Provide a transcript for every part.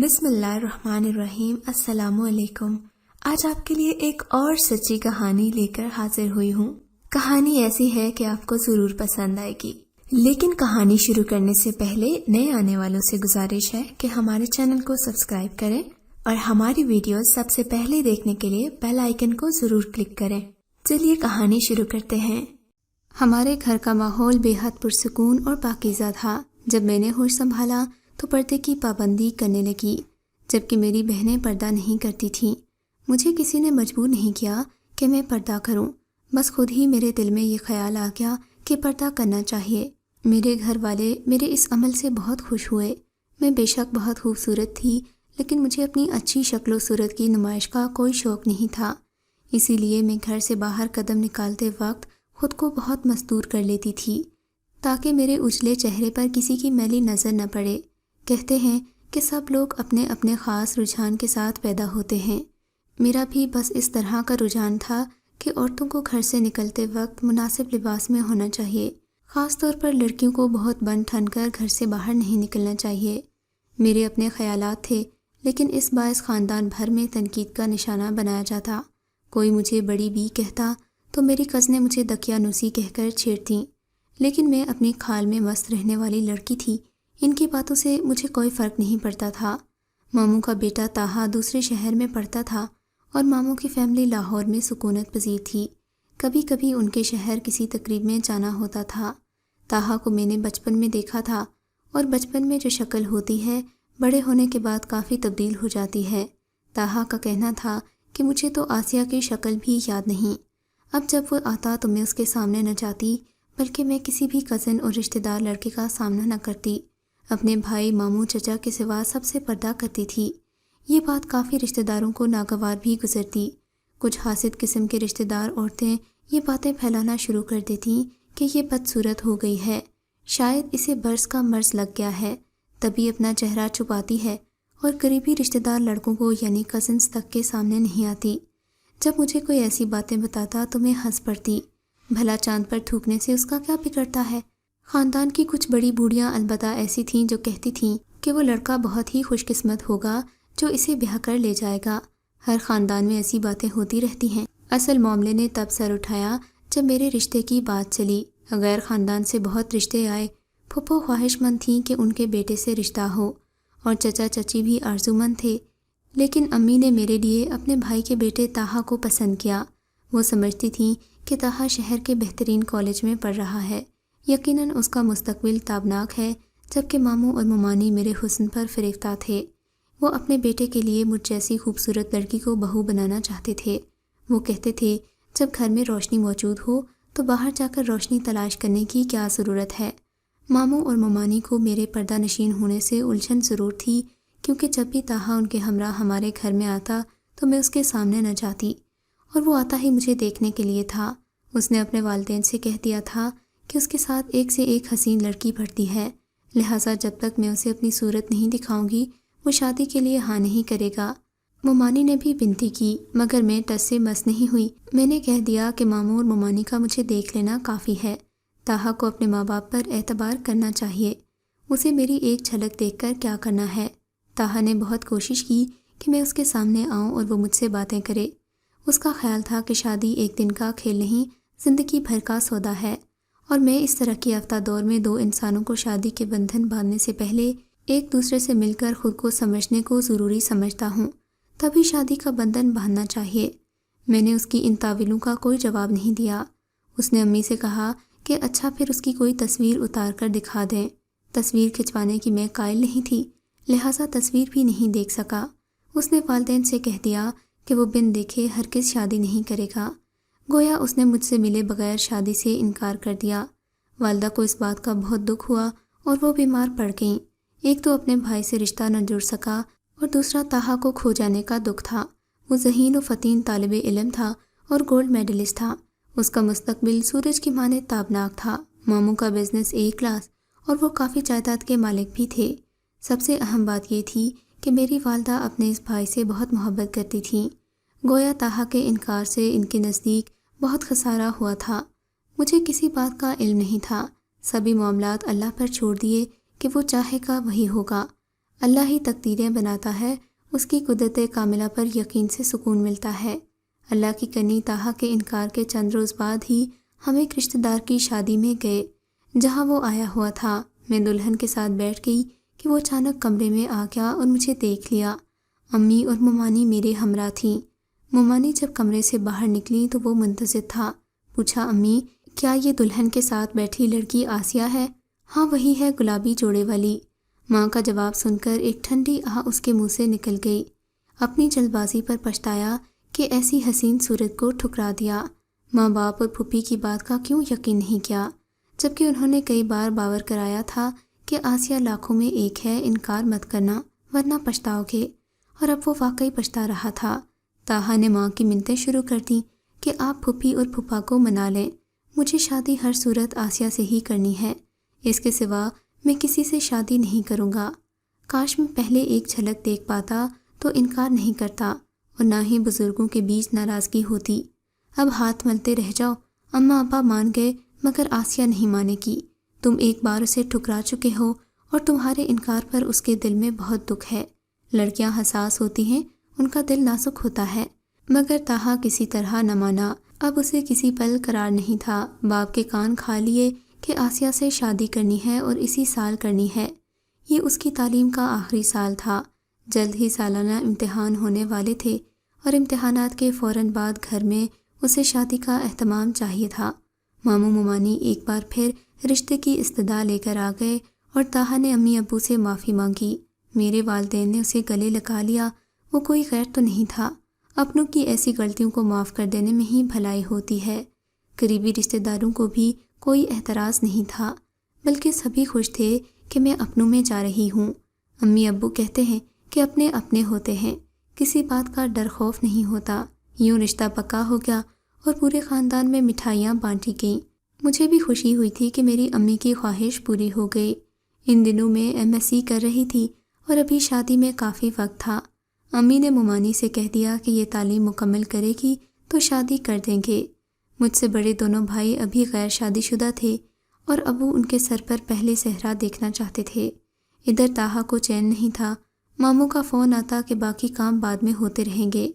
بسم اللہ الرحمن الرحیم۔ السلام علیکم۔ آج آپ کے لیے ایک اور سچی کہانی لے کر حاضر ہوئی ہوں۔ کہانی ایسی ہے کہ آپ کو ضرور پسند آئے گی، لیکن کہانی شروع کرنے سے پہلے نئے آنے والوں سے گزارش ہے کہ ہمارے چینل کو سبسکرائب کریں اور ہماری ویڈیوز سب سے پہلے دیکھنے کے لیے بیل آئیکن کو ضرور کلک کریں۔ چلیے کہانی شروع کرتے ہیں۔ ہمارے گھر کا ماحول بے حد پرسکون اور پاکیزہ تھا۔ جب میں نے ہوش سنبھالا تو پردے کی پابندی کرنے لگی، جبکہ میری بہنیں پردہ نہیں کرتی تھیں۔ مجھے کسی نے مجبور نہیں کیا کہ میں پردہ کروں، بس خود ہی میرے دل میں یہ خیال آ گیا کہ پردہ کرنا چاہیے۔ میرے گھر والے میرے اس عمل سے بہت خوش ہوئے۔ میں بے شک بہت خوبصورت تھی، لیکن مجھے اپنی اچھی شکل و صورت کی نمائش کا کوئی شوق نہیں تھا، اسی لیے میں گھر سے باہر قدم نکالتے وقت خود کو بہت مستور کر لیتی تھی تاکہ میرے اجلے چہرے پر کسی کی میلی نظر نہ پڑے۔ کہتے ہیں کہ سب لوگ اپنے اپنے خاص رجحان کے ساتھ پیدا ہوتے ہیں۔ میرا بھی بس اس طرح کا رجحان تھا کہ عورتوں کو گھر سے نکلتے وقت مناسب لباس میں ہونا چاہیے، خاص طور پر لڑکیوں کو بہت بن ٹھن کر گھر سے باہر نہیں نکلنا چاہیے۔ میرے اپنے خیالات تھے، لیکن اس باعث خاندان بھر میں تنقید کا نشانہ بنایا جاتا۔ کوئی مجھے بڑی بی کہتا تو میری کزنیں مجھے دقیانوسی کہہ کر چھیڑتیں، لیکن میں اپنی کھال میں مست رہنے والی لڑکی تھی، ان کی باتوں سے مجھے کوئی فرق نہیں پڑتا تھا۔ ماموں کا بیٹا طاہا دوسرے شہر میں پڑھتا تھا اور ماموں کی فیملی لاہور میں سکونت پذیر تھی۔ کبھی کبھی ان کے شہر کسی تقریب میں جانا ہوتا تھا۔ طاہا کو میں نے بچپن میں دیکھا تھا، اور بچپن میں جو شکل ہوتی ہے بڑے ہونے کے بعد کافی تبدیل ہو جاتی ہے۔ طاہا کا کہنا تھا کہ مجھے تو آسیہ کی شکل بھی یاد نہیں۔ اب جب وہ آتا تو میں اس کے سامنے نہ جاتی، بلکہ میں کسی بھی کزن اور رشتہ دار لڑکے کا سامنا نہ کرتی۔ اپنے بھائی، ماموں، چچا کے سوا سب سے پردہ کرتی تھی۔ یہ بات کافی رشتہ داروں کو ناگوار بھی گزرتی۔ کچھ حاسد قسم کے رشتہ دار عورتیں یہ باتیں پھیلانا شروع کر دیتی کہ یہ بدصورت ہو گئی ہے، شاید اسے برس کا مرض لگ گیا ہے، تبھی اپنا چہرہ چھپاتی ہے اور قریبی رشتہ دار لڑکوں کو یعنی کزنس تک کے سامنے نہیں آتی۔ جب مجھے کوئی ایسی باتیں بتاتا تو میں ہنس پڑتی، بھلا چاند پر تھوکنے سے اس کا کیا بگڑتا ہے۔ خاندان کی کچھ بڑی بوڑھیاں البتہ ایسی تھیں جو کہتی تھیں کہ وہ لڑکا بہت ہی خوش قسمت ہوگا جو اسے بیاہ کر لے جائے گا۔ ہر خاندان میں ایسی باتیں ہوتی رہتی ہیں۔ اصل معاملے نے تب سر اٹھایا جب میرے رشتے کی بات چلی۔ غیر خاندان سے بہت رشتے آئے۔ پھپھو خواہش مند تھیں کہ ان کے بیٹے سے رشتہ ہو، اور چچا چچی بھی آرزومند تھے، لیکن امی نے میرے لیے اپنے بھائی کے بیٹے طاہا کو پسند کیا۔ وہ سمجھتی تھیں کہ طاہا شہر کے بہترین کالج میں پڑھ رہا ہے، یقیناً اس کا مستقبل تابناک ہے، جبکہ ماموں اور ممانی میرے حسن پر فریفتہ تھے۔ وہ اپنے بیٹے کے لیے مجھ جیسی خوبصورت لڑکی کو بہو بنانا چاہتے تھے۔ وہ کہتے تھے جب گھر میں روشنی موجود ہو تو باہر جا کر روشنی تلاش کرنے کی کیا ضرورت ہے۔ ماموں اور ممانی کو میرے پردہ نشین ہونے سے الجھن ضرور تھی، کیونکہ جب بھی طاہا ان کے ہمراہ ہمارے گھر میں آتا تو میں اس کے سامنے نہ جاتی، اور وہ آتا ہی مجھے دیکھنے کے لیے تھا۔ اس نے اپنے والدین سے کہہ دیا تھا کہ اس کے ساتھ ایک سے ایک حسین لڑکی بڑھتی ہے، لہٰذا جب تک میں اسے اپنی صورت نہیں دکھاؤں گی وہ شادی کے لیے ہاں نہیں کرے گا۔ ممانی نے بھی بنتی کی، مگر میں ٹس سے مس نہیں ہوئی۔ میں نے کہہ دیا کہ ماموں اور ممانی کا مجھے دیکھ لینا کافی ہے، طاہا کو اپنے ماں باپ پر اعتبار کرنا چاہیے، اسے میری ایک جھلک دیکھ کر کیا کرنا ہے۔ طاہا نے بہت کوشش کی کہ میں اس کے سامنے آؤں اور وہ مجھ سے باتیں کرے۔ اس کا خیال تھا کہ شادی ایک دن کا کھیل نہیں، زندگی بھر کا سودا ہے، اور میں اس ترقی یافتہ دور میں دو انسانوں کو شادی کے بندھن باندھنے سے پہلے ایک دوسرے سے مل کر خود کو سمجھنے کو ضروری سمجھتا ہوں، تبھی شادی کا بندھن باندھنا چاہیے۔ میں نے اس کی ان تعویلوں کا کوئی جواب نہیں دیا۔ اس نے امی سے کہا کہ اچھا پھر اس کی کوئی تصویر اتار کر دکھا دیں۔ تصویر کھنچوانے کی میں قائل نہیں تھی، لہٰذا تصویر بھی نہیں دیکھ سکا۔ اس نے والدین سے کہہ دیا کہ وہ بن دیکھے ہرگز شادی نہیں کرے گا، گویا اس نے مجھ سے ملے بغیر شادی سے انکار کر دیا۔ والدہ کو اس بات کا بہت دکھ ہوا اور وہ بیمار پڑ گئیں۔ ایک تو اپنے بھائی سے رشتہ نہ جڑ سکا، اور دوسرا طاہا کو کھو جانے کا دکھ تھا۔ وہ ذہین و فطین طالب علم تھا اور گولڈ میڈلسٹ تھا۔ اس کا مستقبل سورج کی مانند تابناک تھا۔ ماموں کا بزنس A کلاس، اور وہ کافی جائیداد کے مالک بھی تھے۔ سب سے اہم بات یہ تھی کہ میری والدہ اپنے اس بھائی سے بہت محبت کرتی تھیں، گویا طاہا کے انکار سے ان کے نزدیک بہت خسارہ ہوا تھا۔ مجھے کسی بات کا علم نہیں تھا، سبھی معاملات اللہ پر چھوڑ دیے کہ وہ چاہے گا وہی ہوگا۔ اللہ ہی تقدیریں بناتا ہے، اس کی قدرت کاملہ پر یقین سے سکون ملتا ہے۔ اللہ کی کرنی طاہا کے انکار کے چند روز بعد ہی ہم ایک رشتہ دار کی شادی میں گئے جہاں وہ آیا ہوا تھا۔ میں دلہن کے ساتھ بیٹھ گئی کہ وہ اچانک کمرے میں آ گیا اور مجھے دیکھ لیا۔ امی اور ممانی میرے ہمراہ تھیں۔ ممانی جب کمرے سے باہر نکلی تو وہ منتظر تھا۔ پوچھا، امی کیا یہ دلہن کے ساتھ بیٹھی لڑکی آسیہ ہے؟ ہاں وہی ہے، گلابی جوڑے والی۔ ماں کا جواب سن کر ایک ٹھنڈی آہ اس کے منہ سے نکل گئی۔ اپنی جلد بازی پر پچھتایا کہ ایسی حسین صورت کو ٹھکرا دیا۔ ماں باپ اور پھوپھی کی بات کا کیوں یقین نہیں کیا، جبکہ انہوں نے کئی بار باور کرایا تھا کہ آسیہ لاکھوں میں ایک ہے، انکار مت کرنا ورنہ پچھتاؤ گے۔ اور اب وہ واقعی پچھتا رہا تھا۔ طاہا نے ماں کی منتیں شروع کر دیں کہ آپ پھوپھی اور پھوپھا کو منا لیں، مجھے شادی ہر صورت آسیہ سے ہی کرنی ہے، اس کے سوا میں کسی سے شادی نہیں کروں گا۔ کاش میں پہلے ایک جھلک دیکھ پاتا تو انکار نہیں کرتا اور نہ ہی بزرگوں کے بیچ ناراضگی ہوتی۔ اب ہاتھ ملتے رہ جاؤ، اماں ابا مان گئے مگر آسیہ نہیں مانے گی۔ تم ایک بار اسے ٹھکرا چکے ہو اور تمہارے انکار پر اس کے دل میں بہت دکھ ہے۔ لڑکیاں حساس ہوتی ہیں، ان کا دل نازک ہوتا ہے، مگر طاہا کسی طرح نہ مانا۔ اب اسے کسی پل قرار نہیں تھا۔ باپ کے کان کھا لیے کہ آسیہ سے شادی کرنی ہے اور اسی سال کرنی ہے۔ یہ اس کی تعلیم کا آخری سال تھا۔ جلد ہی سالانہ امتحان ہونے والے تھے اور امتحانات کے فوراً بعد گھر میں اسے شادی کا اہتمام چاہیے تھا۔ ماموں ممانی ایک بار پھر رشتے کی استدعا لے کر آ گئے اور طاہا نے امی ابو سے معافی مانگی۔ میرے والدین نے اسے گلے لگا لیا۔ وہ کوئی غیر تو نہیں تھا، اپنوں کی ایسی غلطیوں کو معاف کر دینے میں ہی بھلائی ہوتی ہے۔ قریبی رشتہ داروں کو بھی کوئی اعتراض نہیں تھا، بلکہ سبھی خوش تھے کہ میں اپنوں میں جا رہی ہوں۔ امی ابو کہتے ہیں کہ اپنے اپنے ہوتے ہیں، کسی بات کا ڈر خوف نہیں ہوتا۔ یوں رشتہ پکا ہو گیا اور پورے خاندان میں مٹھائیاں بانٹی گئیں۔ مجھے بھی خوشی ہوئی تھی کہ میری امی کی خواہش پوری ہو گئی۔ ان دنوں میں MSc کر رہی تھی اور ابھی شادی میں کافی وقت تھا۔ امی نے ممانی سے کہہ دیا کہ یہ تعلیم مکمل کرے گی تو شادی کر دیں گے۔ مجھ سے بڑے دونوں بھائی ابھی غیر شادی شدہ تھے اور ابو ان کے سر پر پہلے صحرا دیکھنا چاہتے تھے۔ ادھر طاہا کو چین نہیں تھا۔ ماموں کا فون آتا کہ باقی کام بعد میں ہوتے رہیں گے،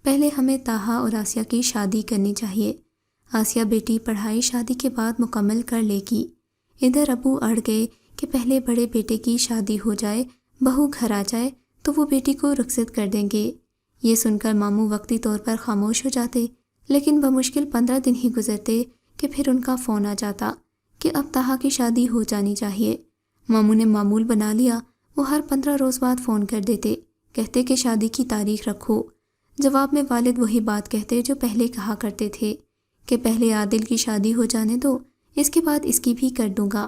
پہلے ہمیں طاہا اور آسیہ کی شادی کرنی چاہیے۔ آسیہ بیٹی پڑھائی شادی کے بعد مکمل کر لے گی۔ ادھر ابو اڑ گئے کہ پہلے بڑے بیٹے کی شادی ہو جائے، بہو گھر آ جائے تو وہ بیٹی کو رخصت کر دیں گے۔ یہ سن کر ماموں وقتی طور پر خاموش ہو جاتے، لیکن بمشکل 15 دن ہی گزرتے کہ پھر ان کا فون آ جاتا کہ اب طاہا کی شادی ہو جانی چاہیے۔ ماموں نے معمول بنا لیا، وہ ہر 15 روز بعد فون کر دیتے، کہتے کہ شادی کی تاریخ رکھو۔ جواب میں والد وہی بات کہتے جو پہلے کہا کرتے تھے کہ پہلے عادل کی شادی ہو جانے دو، اس کے بعد اس کی بھی کر دوں گا۔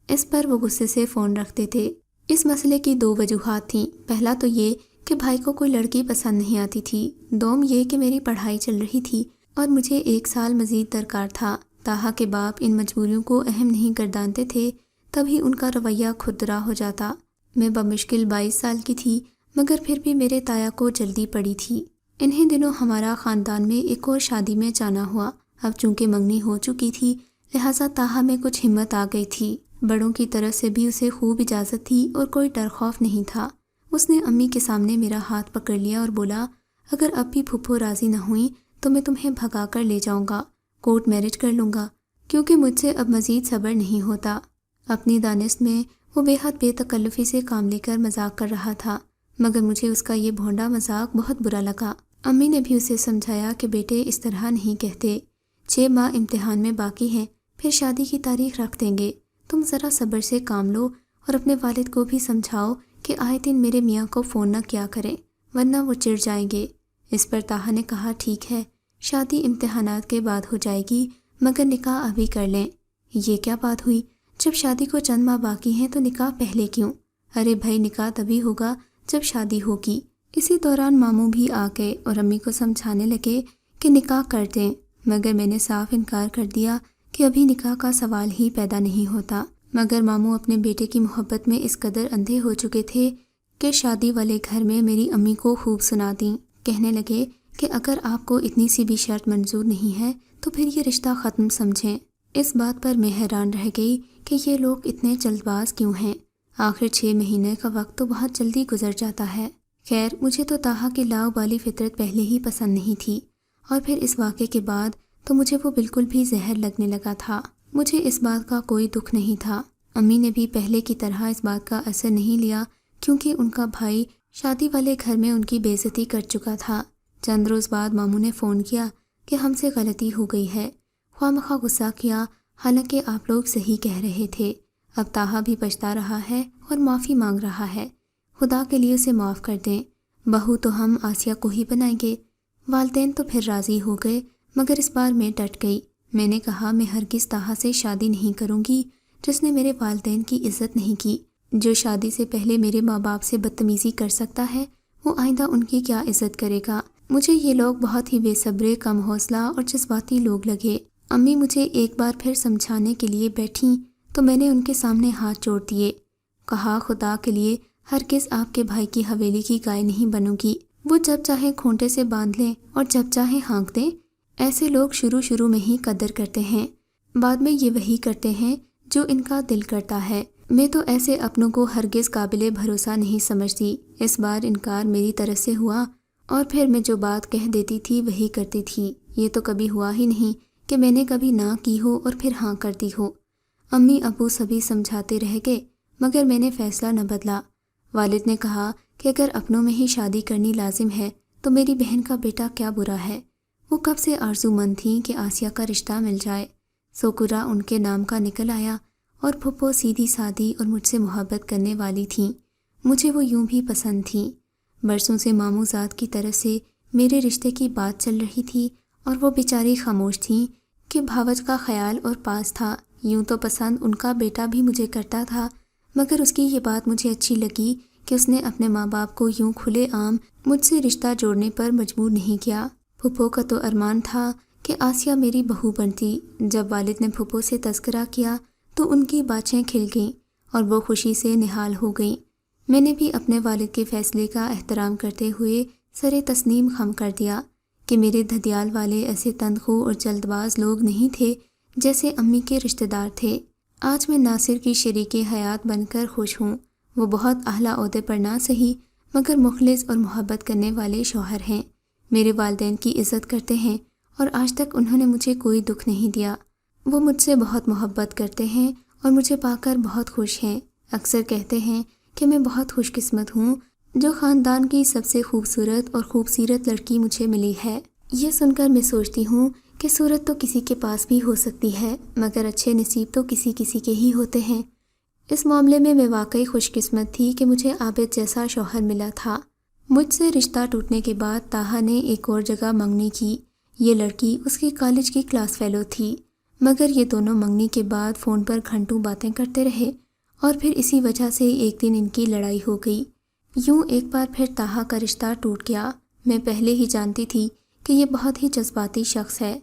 اس پر وہ غصے سے فون رکھتے تھے۔ اس مسئلے کی 2 وجوہات تھیں۔ پہلا تو یہ کہ بھائی کو کوئی لڑکی پسند نہیں آتی تھی، دوم یہ کہ میری پڑھائی چل رہی تھی اور مجھے 1 سال مزید درکار تھا۔ طاہا کے باپ ان مجبوریوں کو اہم نہیں گردانتے تھے، تبھی ان کا رویہ کھردرا ہو جاتا۔ میں بمشکل 22 سال کی تھی، مگر پھر بھی میرے تایا کو جلدی پڑی تھی۔ انہی دنوں ہمارا خاندان میں ایک اور شادی میں جانا ہوا۔ اب چونکہ منگنی ہو چکی تھی، لہٰذا طاہا میں کچھ ہمت آ گئی تھی۔ بڑوں کی طرف سے بھی اسے خوب اجازت تھی اور کوئی ڈر خوف نہیں تھا۔ اس نے امی کے سامنے میرا ہاتھ پکڑ لیا اور بولا، اگر اب بھی پھپھو راضی نہ ہوئیں تو میں تمہیں بھگا کر لے جاؤں گا، کورٹ میرج کر لوں گا، کیونکہ مجھ سے اب مزید صبر نہیں ہوتا۔ اپنی دانست میں وہ بے حد بے تکلفی سے کام لے کر مذاق کر رہا تھا، مگر مجھے اس کا یہ بھونڈا مذاق بہت برا لگا۔ امی نے بھی اسے سمجھایا کہ بیٹے اس طرح نہیں کہتے، 6 ماہ امتحان میں باقی ہیں، پھر شادی کی تاریخ رکھ دیں گے، تم ذرا صبر سے کام لو اور اپنے والد کو بھی سمجھاؤ کہ آئے دن میرے میاں کو فون نہ کیا کریں ورنہ وہ چڑ جائیں گے۔ اس پر طاہا نے کہا، ٹھیک ہے، شادی امتحانات کے بعد ہو جائے گی، مگر نکاح ابھی کر لیں۔ یہ کیا بات ہوئی؟ جب شادی کو چند ماہ باقی ہیں تو نکاح پہلے کیوں؟ ارے بھائی، نکاح تبھی ہوگا جب شادی ہوگی۔ اسی دوران ماموں بھی آ گئے اور امی کو سمجھانے لگے کہ نکاح کر دیں، مگر میں نے صاف انکار کر دیا کہ ابھی نکاح کا سوال ہی پیدا نہیں ہوتا۔ مگر ماموں اپنے بیٹے کی محبت میں اس قدر اندھے ہو چکے تھے کہ شادی والے گھر میں میری امی کو خوب سنا دیں۔ کہنے لگے کہ اگر آپ کو اتنی سی بھی شرط منظور نہیں ہے تو پھر یہ رشتہ ختم سمجھیں۔ اس بات پر میں حیران رہ گئی کہ یہ لوگ اتنے جلد باز کیوں ہیں۔ آخر 6 مہینے کا وقت تو بہت جلدی گزر جاتا ہے۔ خیر، مجھے تو طاہا کی لاؤبالی فطرت پہلے ہی پسند نہیں تھی، اور پھر اس واقعے کے بعد تو مجھے وہ بالکل بھی زہر لگنے لگا تھا۔ مجھے اس بات کا کوئی دکھ نہیں تھا۔ امی نے بھی پہلے کی طرح اس بات کا اثر نہیں لیا، کیونکہ ان کا بھائی شادی والے گھر میں ان کی بے عزتی کر چکا تھا۔ چند روز بعد ماموں نے فون کیا کہ ہم سے غلطی ہو گئی ہے۔ خواہ غصہ کیا، حالانکہ آپ لوگ صحیح کہہ رہے تھے۔ اب طاہا بھی پچھتا رہا ہے اور معافی مانگ رہا ہے۔ خدا کے لیے اسے معاف کر دیں۔ بہو تو ہم آسیہ کو ہی بنائیں گے۔ والدین تو پھر راضی ہو گئے، مگر اس بار میں ڈٹ گئی۔ میں نے کہا میں ہرگز طاہا سے شادی نہیں کروں گی جس نے میرے والدین کی عزت نہیں کی۔ جو شادی سے پہلے میرے ماں باپ سے بدتمیزی کر سکتا ہے، وہ آئندہ ان کی کیا عزت کرے گا۔ مجھے یہ لوگ بہت ہی بے صبرے، کم حوصلہ اور جذباتی لوگ لگے۔ امی مجھے ایک بار پھر سمجھانے کے لیے بیٹھیں تو میں نے ان کے سامنے ہاتھ جوڑ دیے۔ کہا خدا کے لیے ہرگز آپ کے بھائی کی حویلی کی گائے نہیں بنوں گی۔ وہ جب چاہے کھونٹے سے باندھ لیں اور جب چاہے ہانک دیں۔ ایسے لوگ شروع میں ہی قدر کرتے ہیں، بعد میں یہ وہی کرتے ہیں جو ان کا دل کرتا ہے۔ میں تو ایسے اپنوں کو ہرگز قابل بھروسہ نہیں سمجھتی۔ اس بار انکار میری طرف سے ہوا، اور پھر میں جو بات کہہ دیتی تھی وہی کرتی تھی۔ یہ تو کبھی ہوا ہی نہیں کہ میں نے کبھی نہ کی ہو اور پھر ہاں کرتی ہو۔ امی ابو سبھی سمجھاتے رہ گئے، مگر میں نے فیصلہ نہ بدلا۔ والد نے کہا کہ اگر اپنوں میں ہی شادی کرنی لازم ہے تو میری بہن کا بیٹا کیا برا ہے۔ وہ کب سے آرزو مند تھیں کہ آسیہ کا رشتہ مل جائے۔ سوکرا ان کے نام کا نکل آیا، اور پھپھو سیدھی سادی اور مجھ سے محبت کرنے والی تھیں۔ مجھے وہ یوں بھی پسند تھیں۔ برسوں سے ماموں زاد کی طرف سے میرے رشتے کی بات چل رہی تھی، اور وہ بیچاری خاموش تھیں کہ بھاوج کا خیال اور پاس تھا۔ یوں تو پسند ان کا بیٹا بھی مجھے کرتا تھا، مگر اس کی یہ بات مجھے اچھی لگی کہ اس نے اپنے ماں باپ کو یوں کھلے عام مجھ سے رشتہ جوڑنے پر مجبور نہیں کیا۔ پھپھو کا تو ارمان تھا کہ آسیہ میری بہو بنتی۔ جب والد نے پھپھو سے تذکرہ کیا تو ان کی باتیں کھل گئیں اور وہ خوشی سے نہال ہو گئیں۔ میں نے بھی اپنے والد کے فیصلے کا احترام کرتے ہوئے سر تسلیم خم کر دیا کہ میرے دھدیال والے ایسے تندخو اور جلد باز لوگ نہیں تھے جیسے امی کے رشتہ دار تھے۔ آج میں ناصر کی شریک حیات بن کر خوش ہوں۔ وہ بہت اعلیٰ عہدے پر نہ سہی، مگر مخلص اور محبت کرنے والے شوہر ہیں۔ میرے والدین کی عزت کرتے ہیں، اور آج تک انہوں نے مجھے کوئی دکھ نہیں دیا۔ وہ مجھ سے بہت محبت کرتے ہیں اور مجھے پا کر بہت خوش ہیں۔ اکثر کہتے ہیں کہ میں بہت خوش قسمت ہوں جو خاندان کی سب سے خوبصورت اور خوبصیرت لڑکی مجھے ملی ہے۔ یہ سن کر میں سوچتی ہوں کہ صورت تو کسی کے پاس بھی ہو سکتی ہے، مگر اچھے نصیب تو کسی کسی کے ہی ہوتے ہیں۔ اس معاملے میں واقعی خوش قسمت تھی کہ مجھے عابد جیسا شوہر ملا تھا۔ مجھ سے رشتہ ٹوٹنے کے بعد طاہا نے ایک اور جگہ منگنی کی۔ یہ لڑکی اس کی کالج کی کلاس فیلو تھی، مگر یہ دونوں منگنی کے بعد فون پر گھنٹوں باتیں کرتے رہے، اور پھر اسی وجہ سے ایک دن ان کی لڑائی ہو گئی۔ یوں ایک بار پھر طاہا کا رشتہ ٹوٹ گیا۔ میں پہلے ہی جانتی تھی کہ یہ بہت ہی جذباتی شخص ہے۔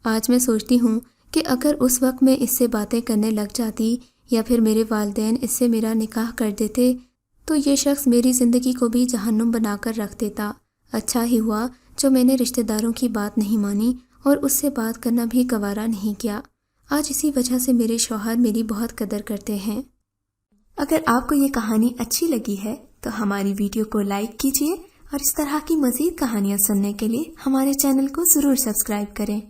آج میں سوچتی ہوں کہ اگر اس وقت میں اس سے باتیں کرنے لگ جاتی، یا پھر میرے والدین اس سے میرا نکاح کر دیتے، تو یہ شخص میری زندگی کو بھی جہنم بنا کر رکھ دیتا۔ اچھا ہی ہوا جو میں نے رشتہ داروں کی بات نہیں مانی اور اس سے بات کرنا بھی گوارا نہیں کیا۔ آج اسی وجہ سے میرے شوہر میری بہت قدر کرتے ہیں۔ اگر آپ کو یہ کہانی اچھی لگی ہے تو ہماری ویڈیو کو لائک کیجیے، اور اس طرح کی مزید کہانیاں سننے کے لیے ہمارے چینل کو ضرور سبسکرائب کریں۔